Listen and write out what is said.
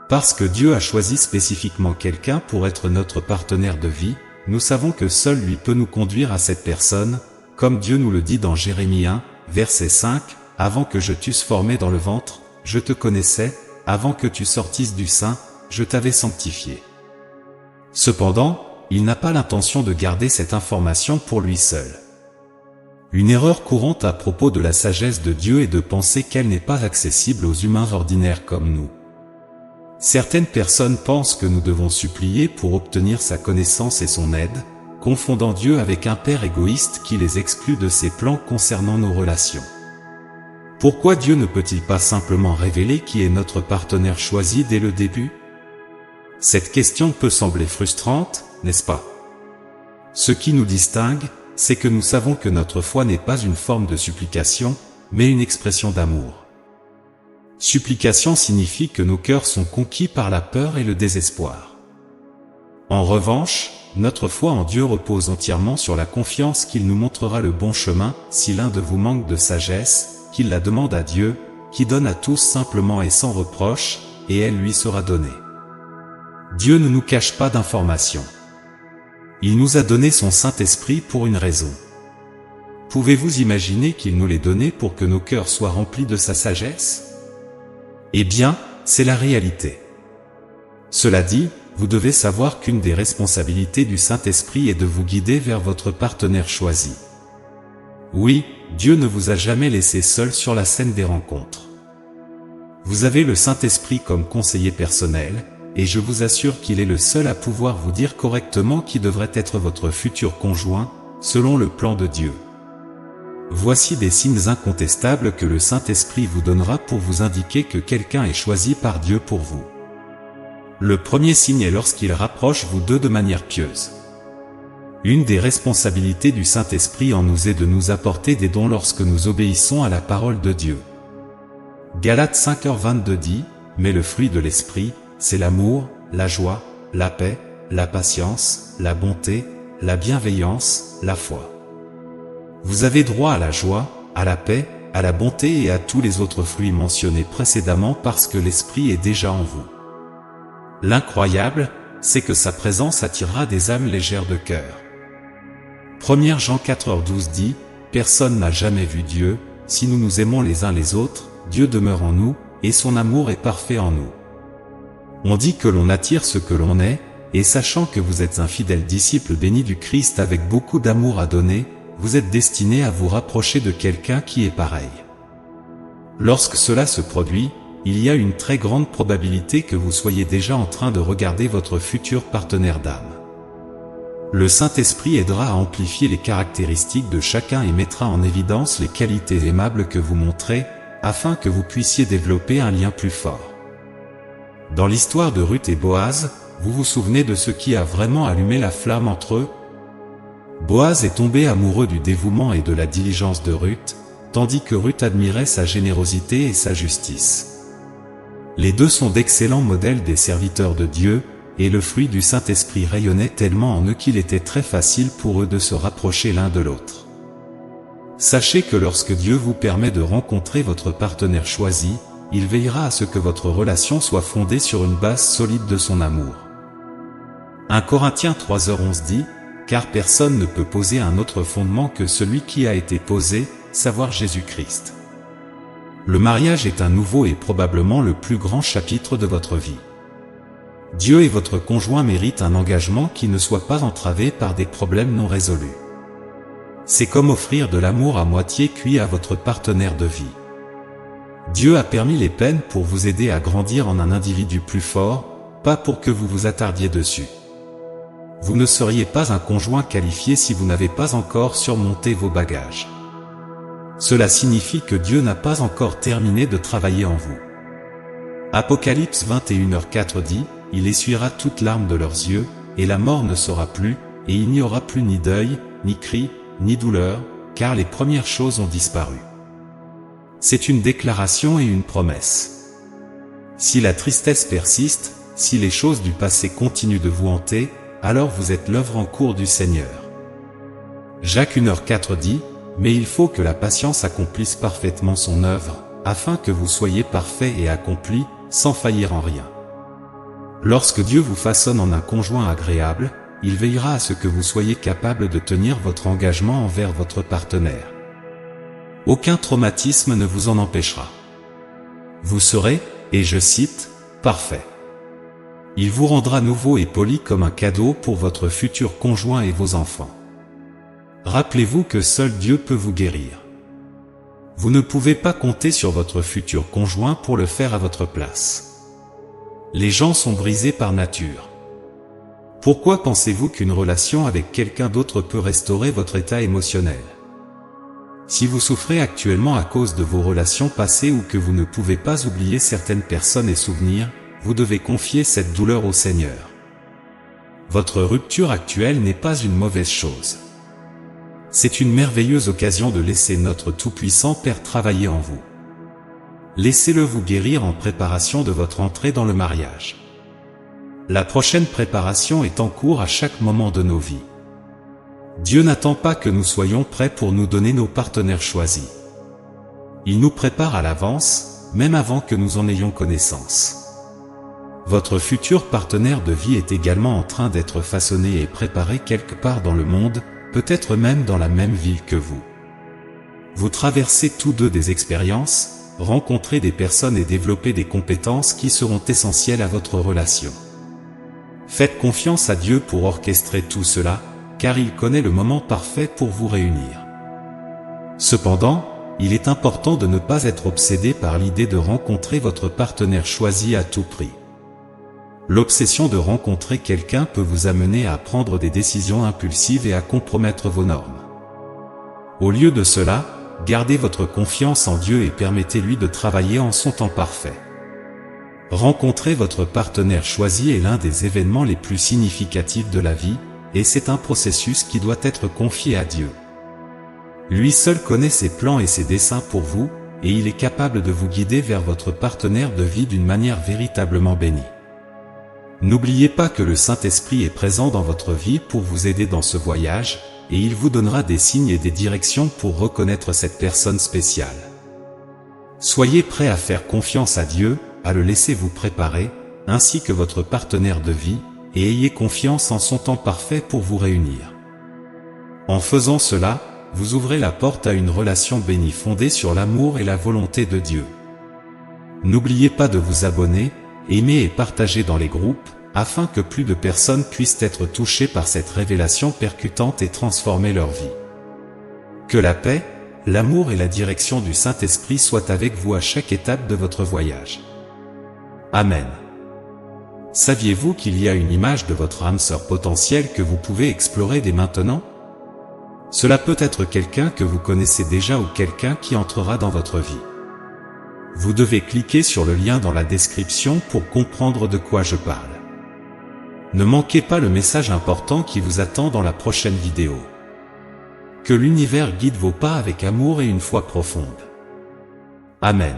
Parce que Dieu a choisi spécifiquement quelqu'un pour être notre partenaire de vie, nous savons que seul lui peut nous conduire à cette personne, comme Dieu nous le dit dans Jérémie 1, verset 5, « Avant que je t'eusse formé dans le ventre, je te connaissais, avant que tu sortisses du sein, je t'avais sanctifié. » Cependant, il n'a pas l'intention de garder cette information pour lui seul. Une erreur courante à propos de la sagesse de Dieu est de penser qu'elle n'est pas accessible aux humains ordinaires comme nous. Certaines personnes pensent que nous devons supplier pour obtenir sa connaissance et son aide, confondant Dieu avec un père égoïste qui les exclut de ses plans concernant nos relations. Pourquoi Dieu ne peut-il pas simplement révéler qui est notre partenaire choisi dès le début? Cette question peut sembler frustrante, n'est-ce pas? Ce qui nous distingue, c'est que nous savons que notre foi n'est pas une forme de supplication, mais une expression d'amour. Supplication signifie que nos cœurs sont conquis par la peur et le désespoir. En revanche, notre foi en Dieu repose entièrement sur la confiance qu'il nous montrera le bon chemin. Si l'un de vous manque de sagesse, qu'il la demande à Dieu, qui donne à tous simplement et sans reproche, et elle lui sera donnée. Dieu ne nous cache pas d'informations. Il nous a donné son Saint-Esprit pour une raison. Pouvez-vous imaginer qu'il nous l'ait donné pour que nos cœurs soient remplis de sa sagesse? Eh bien, c'est la réalité. Cela dit, vous devez savoir qu'une des responsabilités du Saint-Esprit est de vous guider vers votre partenaire choisi. Oui, Dieu ne vous a jamais laissé seul sur la scène des rencontres. Vous avez le Saint-Esprit comme conseiller personnel, et je vous assure qu'il est le seul à pouvoir vous dire correctement qui devrait être votre futur conjoint, selon le plan de Dieu. Voici des signes incontestables que le Saint-Esprit vous donnera pour vous indiquer que quelqu'un est choisi par Dieu pour vous. Le premier signe est lorsqu'il rapproche vous deux de manière pieuse. Une des responsabilités du Saint-Esprit en nous est de nous apporter des dons lorsque nous obéissons à la parole de Dieu. Galates 5h22 dit, « Mais le fruit de l'Esprit, c'est l'amour, la joie, la paix, la patience, la bonté, la bienveillance, la foi. » Vous avez droit à la joie, à la paix, à la bonté et à tous les autres fruits mentionnés précédemment parce que l'Esprit est déjà en vous. L'incroyable, c'est que sa présence attirera des âmes légères de cœur. 1 Jean 4h12 dit, « Personne n'a jamais vu Dieu, si nous nous aimons les uns les autres, Dieu demeure en nous, et son amour est parfait en nous. » On dit que l'on attire ce que l'on est, et sachant que vous êtes un fidèle disciple béni du Christ avec beaucoup d'amour à donner, vous êtes destiné à vous rapprocher de quelqu'un qui est pareil. Lorsque cela se produit, il y a une très grande probabilité que vous soyez déjà en train de regarder votre futur partenaire d'âme. Le Saint-Esprit aidera à amplifier les caractéristiques de chacun et mettra en évidence les qualités aimables que vous montrez, afin que vous puissiez développer un lien plus fort. Dans l'histoire de Ruth et Boaz, vous vous souvenez de ce qui a vraiment allumé la flamme entre eux? Boaz est tombé amoureux du dévouement et de la diligence de Ruth, tandis que Ruth admirait sa générosité et sa justice. Les deux sont d'excellents modèles des serviteurs de Dieu, et le fruit du Saint-Esprit rayonnait tellement en eux qu'il était très facile pour eux de se rapprocher l'un de l'autre. Sachez que lorsque Dieu vous permet de rencontrer votre partenaire choisi, il veillera à ce que votre relation soit fondée sur une base solide de son amour. 1 Corinthiens 3h11 dit, « Car personne ne peut poser un autre fondement que celui qui a été posé, savoir Jésus-Christ. » Le mariage est un nouveau et probablement le plus grand chapitre de votre vie. Dieu et votre conjoint méritent un engagement qui ne soit pas entravé par des problèmes non résolus. C'est comme offrir de l'amour à moitié cuit à votre partenaire de vie. Dieu a permis les peines pour vous aider à grandir en un individu plus fort, pas pour que vous vous attardiez dessus. Vous ne seriez pas un conjoint qualifié si vous n'avez pas encore surmonté vos bagages. Cela signifie que Dieu n'a pas encore terminé de travailler en vous. Apocalypse 21h4 dit, « Il essuiera toute larme de leurs yeux, et la mort ne sera plus, et il n'y aura plus ni deuil, ni cri, ni douleur, car les premières choses ont disparu. » C'est une déclaration et une promesse. Si la tristesse persiste, si les choses du passé continuent de vous hanter, alors vous êtes l'œuvre en cours du Seigneur. Jacques 1h4 dit, « Mais il faut que la patience accomplisse parfaitement son œuvre, afin que vous soyez parfaits et accomplis, sans faillir en rien. » Lorsque Dieu vous façonne en un conjoint agréable, il veillera à ce que vous soyez capable de tenir votre engagement envers votre partenaire. Aucun traumatisme ne vous en empêchera. Vous serez, et je cite, « parfait ». Il vous rendra nouveau et poli comme un cadeau pour votre futur conjoint et vos enfants. Rappelez-vous que seul Dieu peut vous guérir. Vous ne pouvez pas compter sur votre futur conjoint pour le faire à votre place. Les gens sont brisés par nature. Pourquoi pensez-vous qu'une relation avec quelqu'un d'autre peut restaurer votre état émotionnel? Si vous souffrez actuellement à cause de vos relations passées ou que vous ne pouvez pas oublier certaines personnes et souvenirs, vous devez confier cette douleur au Seigneur. Votre rupture actuelle n'est pas une mauvaise chose. C'est une merveilleuse occasion de laisser notre Tout-Puissant Père travailler en vous. Laissez-le vous guérir en préparation de votre entrée dans le mariage. La prochaine préparation est en cours à chaque moment de nos vies. Dieu n'attend pas que nous soyons prêts pour nous donner nos partenaires choisis. Il nous prépare à l'avance, même avant que nous en ayons connaissance. Votre futur partenaire de vie est également en train d'être façonné et préparé quelque part dans le monde, peut-être même dans la même ville que vous. Vous traversez tous deux des expériences, rencontrez des personnes et développez des compétences qui seront essentielles à votre relation. Faites confiance à Dieu pour orchestrer tout cela, car il connaît le moment parfait pour vous réunir. Cependant, il est important de ne pas être obsédé par l'idée de rencontrer votre partenaire choisi à tout prix. L'obsession de rencontrer quelqu'un peut vous amener à prendre des décisions impulsives et à compromettre vos normes. Au lieu de cela, gardez votre confiance en Dieu et permettez-lui de travailler en son temps parfait. Rencontrer votre partenaire choisi est l'un des événements les plus significatifs de la vie, et c'est un processus qui doit être confié à Dieu. Lui seul connaît ses plans et ses desseins pour vous, et il est capable de vous guider vers votre partenaire de vie d'une manière véritablement bénie. N'oubliez pas que le Saint-Esprit est présent dans votre vie pour vous aider dans ce voyage, et il vous donnera des signes et des directions pour reconnaître cette personne spéciale. Soyez prêts à faire confiance à Dieu, à le laisser vous préparer, ainsi que votre partenaire de vie, et ayez confiance en son temps parfait pour vous réunir. En faisant cela, vous ouvrez la porte à une relation bénie fondée sur l'amour et la volonté de Dieu. N'oubliez pas de vous abonner, aimer et partager dans les groupes, afin que plus de personnes puissent être touchées par cette révélation percutante et transformer leur vie. Que la paix, l'amour et la direction du Saint-Esprit soient avec vous à chaque étape de votre voyage. Amen. Saviez-vous qu'il y a une image de votre âme sœur potentielle que vous pouvez explorer dès maintenant? Cela peut être quelqu'un que vous connaissez déjà ou quelqu'un qui entrera dans votre vie. Vous devez cliquer sur le lien dans la description pour comprendre de quoi je parle. Ne manquez pas le message important qui vous attend dans la prochaine vidéo. Que l'univers guide vos pas avec amour et une foi profonde. Amen.